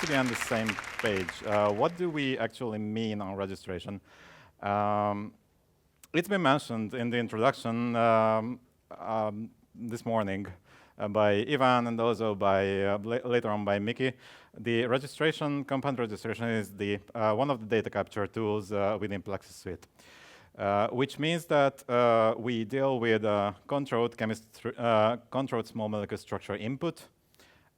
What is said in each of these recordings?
be on the same page. What do we actually mean on registration? It's been mentioned in the introduction this morning by Ivan and also by later on by Mickey. The registration, compound registration, is the one of the data capture tools within Plexus suite. Which means that we deal with controlled small molecule structure input,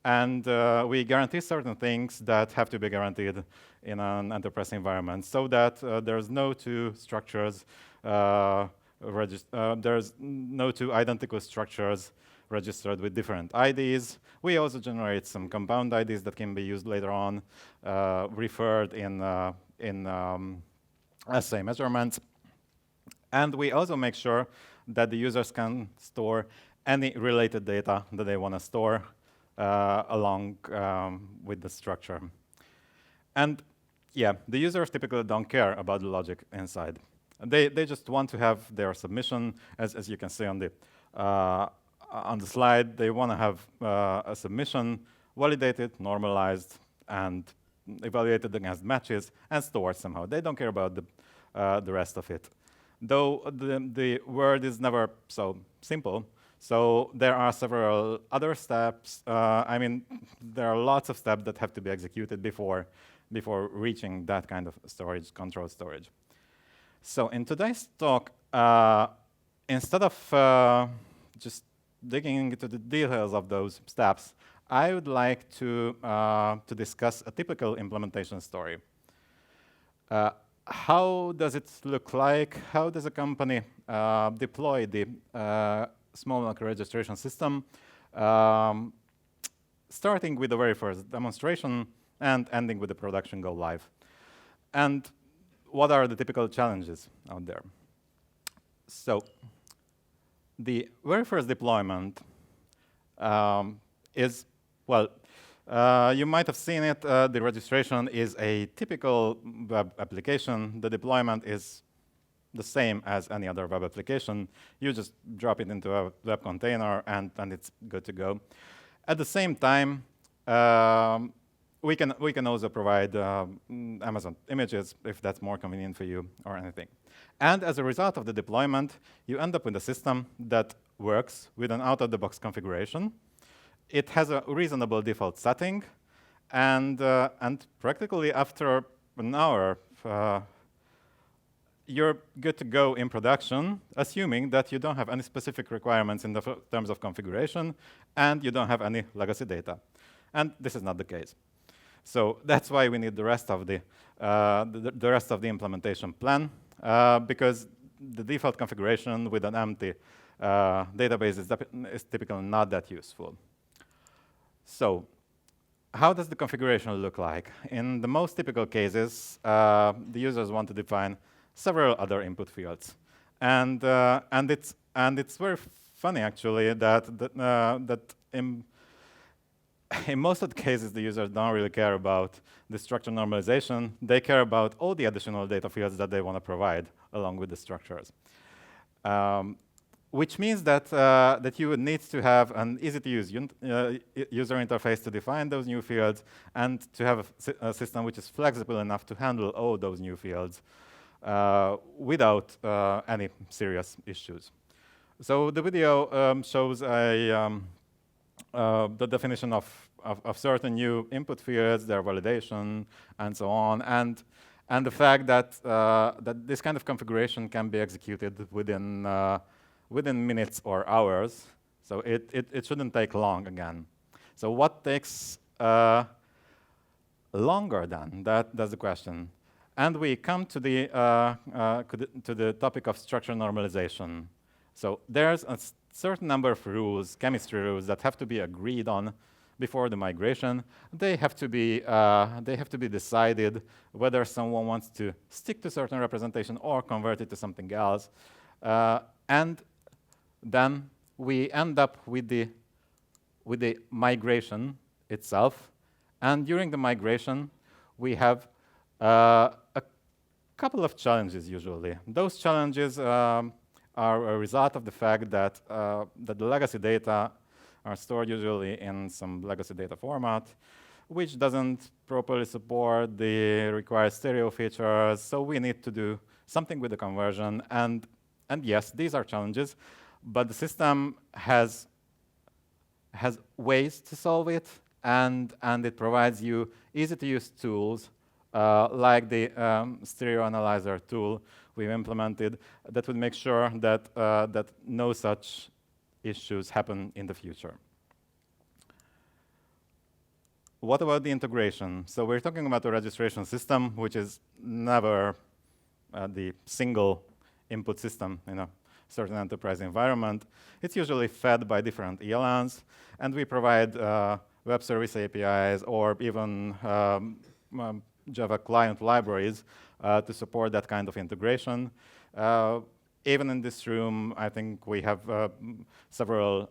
and we guarantee certain things that have to be guaranteed in an enterprise environment, so that there's no two structures, there's no two identical structures registered with different IDs. We also generate some compound IDs that can be used later on, referred in assay measurements. And we also make sure that the users can store any related data that they want to store along with the structure. And yeah, the users typically don't care about the logic inside. They just want to have their submission, as you can see on the slide. They want to have a submission validated, normalized, and evaluated against matches and stored somehow. They don't care about the rest of it. Though the word is never so simple, so there are several other steps. I mean, there are lots of steps that have to be executed before reaching that kind of storage, controlled storage. So in today's talk, instead of just digging into the details of those steps, I would like to discuss a typical implementation story. How does it look like? How does a company deploy the small molecule registration system, starting with the very first demonstration and ending with the production go live? And what are the typical challenges out there? So the very first deployment is, well, you might have seen it. The registration is a typical web application. The deployment is the same as any other web application. You just drop it into a web container, and it's good to go. At the same time, we can also provide Amazon images if that's more convenient for you or anything. And as a result of the deployment, you end up with a system that works with an out-of-the-box configuration. It has a reasonable default setting, and practically after an hour, you're good to go in production, assuming that you don't have any specific requirements in the terms of configuration, and you don't have any legacy data. And this is not the case. So that's why we need the rest of the implementation plan, because the default configuration with an empty database is typically not that useful. So how does the configuration look like? In the most typical cases, the users want to define several other input fields, and it's very funny actually that in most of the cases the users don't really care about the structure normalization. They care about all the additional data fields that they want to provide along with the structures. Which means that that you would need to have an easy-to-use user interface to define those new fields, and to have a system which is flexible enough to handle all those new fields without any serious issues. So the video shows the definition of certain new input fields, their validation, and so on, and the fact that that this kind of configuration can be executed within minutes or hours, so it shouldn't take long again. So what takes longer then? That's the question. And we come to the topic of structure normalization. So there's a certain number of rules, chemistry rules, that have to be agreed on before the migration. They have to be decided whether someone wants to stick to certain representation or convert it to something else, and then we end up with the migration itself. And during the migration, we have a couple of challenges usually. Those challenges are a result of the fact that the legacy data are stored usually in some legacy data format. which doesn't properly support the required stereo features. So we need to do something with the conversion. And yes, these are challenges, but the system has ways to solve it, and it provides you easy-to-use tools like the stereo analyzer tool we've implemented that would make sure that that no such issues happen in the future. What about the integration? So we're talking about a registration system, which is never the single input system in a certain enterprise environment. It's usually fed by different ELNs, and we provide web service APIs or even Java client libraries to support that kind of integration. Even in this room, I think we have several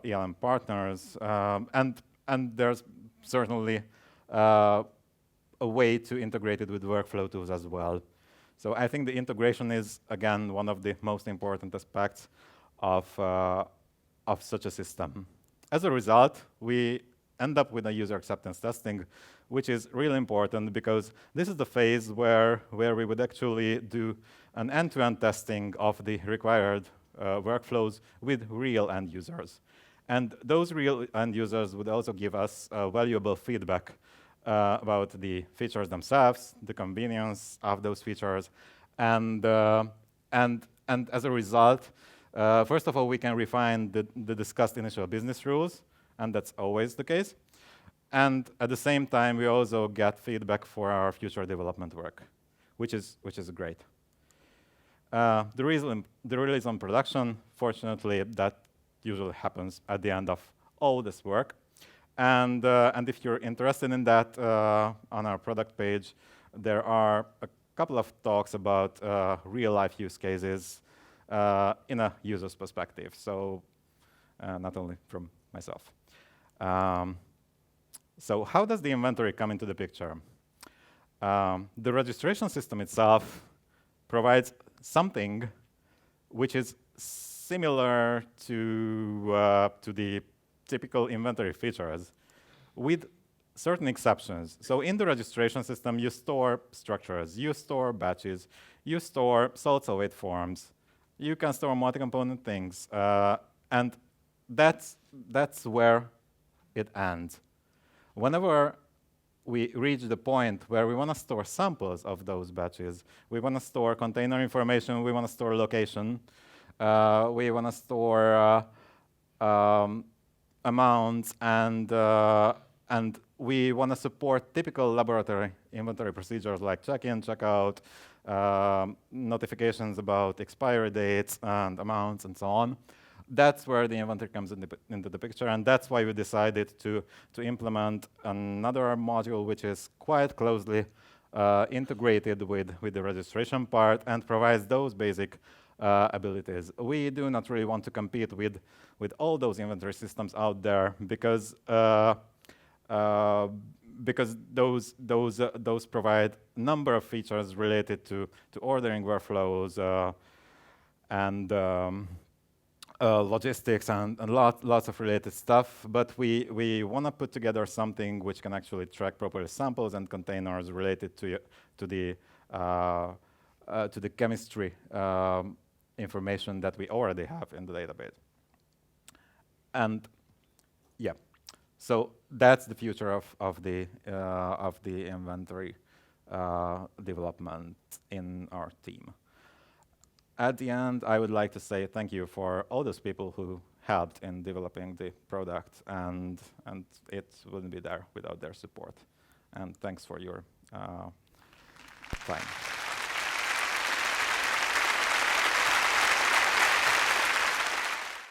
ELN partners, and there's certainly a way to integrate it with workflow tools as well. So I think the integration is, again, one of the most important aspects of such a system. As a result, we end up with a user acceptance testing, which is really important because this is the phase where we would actually do an end-to-end testing of the required workflows with real end users. And those real end users would also give us valuable feedback about the features themselves, the convenience of those features, and as a result, first of all, we can refine the discussed initial business rules, and that's always the case. And at the same time, we also get feedback for our future development work, which is great. The release on production, fortunately, that usually happens at the end of all this work. And if you're interested in that, on our product page, there are a couple of talks about real-life use cases in a user's perspective, so not only from myself. So how does the inventory come into the picture? The registration system itself provides something which is similar to the typical inventory features, with certain exceptions. So in the registration system, you store structures, you store batches, you store solid forms, you can store multi-component things, and that's where it ends. Whenever we reach the point where we want to store samples of those batches, we want to store container information, we want to store location, we want to store amounts, and we want to support typical laboratory inventory procedures like check-in, check-out, notifications about expiry dates and amounts and so on. That's where the inventory comes into the picture, and that's why we decided to implement another module which is quite closely integrated with the registration part and provides those basic abilities. We do not really want to compete with all those inventory systems out there because those provide a number of features related to ordering workflows and logistics and lots of related stuff. But we want to put together something which can actually track properly samples and containers related to the chemistry information that we already have in the database. And yeah, so that's the future of the inventory development in our team. At the end, I would like to say thank you for all those people who helped in developing the product, and it wouldn't be there without their support. And thanks for your time.